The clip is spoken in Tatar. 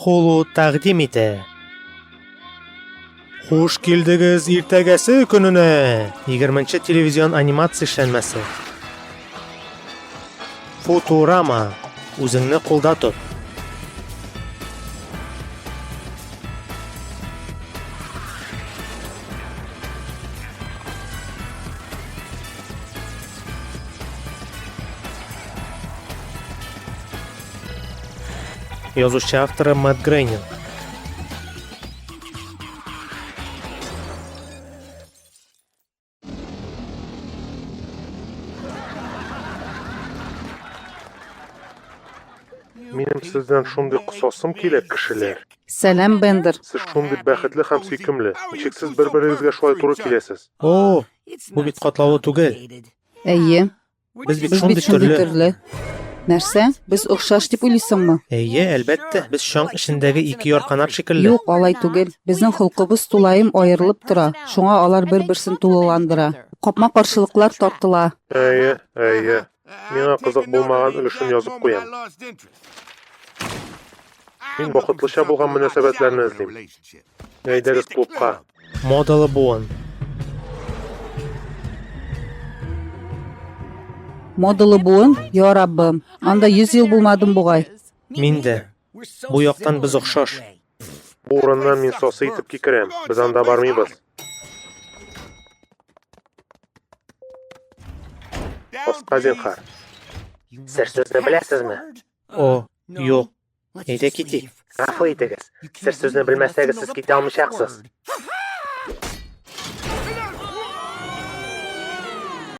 Hulu taqdim etdi. Xush keldingiz ertagasi kunini. 20-chi televizion animatsiya ishlanmasi. Futurama. O'zingni qo'lda tut. Yozuvchi avtori Matt Groening. Mening sizdan shunday qisosim kerak kishilar. Salam Bender. Siz shunday baxtli ham suykumli. Cheksiz bir-biringizga shoy turib kelasiz. O, bu bit qatlovi tugul. Әйе, Biz bit biz shunday bit shunday turli. turli. Нәрсә? Biz o'xshash deb o'ylaysanmi? Әйе, әлбәттә. Biz шаң ішендәге ике ярканат шикелле. Юк, алай түгел. Безнең холкыбыз тулаем аерылып тора. Шуңа алар бер-берсен тулыландыра. Капма каршылыклар тартыла. Әйе. Миңа кызык булмаган өлешен язып куям. Мин вакытлыча булган мөнәсәбәтләрне эзлим. Әйдәгез клубка. Модалы буын. Модалы буын? Я Раббым. Анда 100 ел булмадым бугай. Мин дә. Бу яктан без охшаш. Бу урыннан мин сосы итеп кикерәм. Без анда бармыйбыз. Башка зинхар. Сез сүзне беләсезме? О, юк. Әйдә китик. Гафу итегез. Сез сүзне белмәсәгез, сез китә алмыйчаксыз.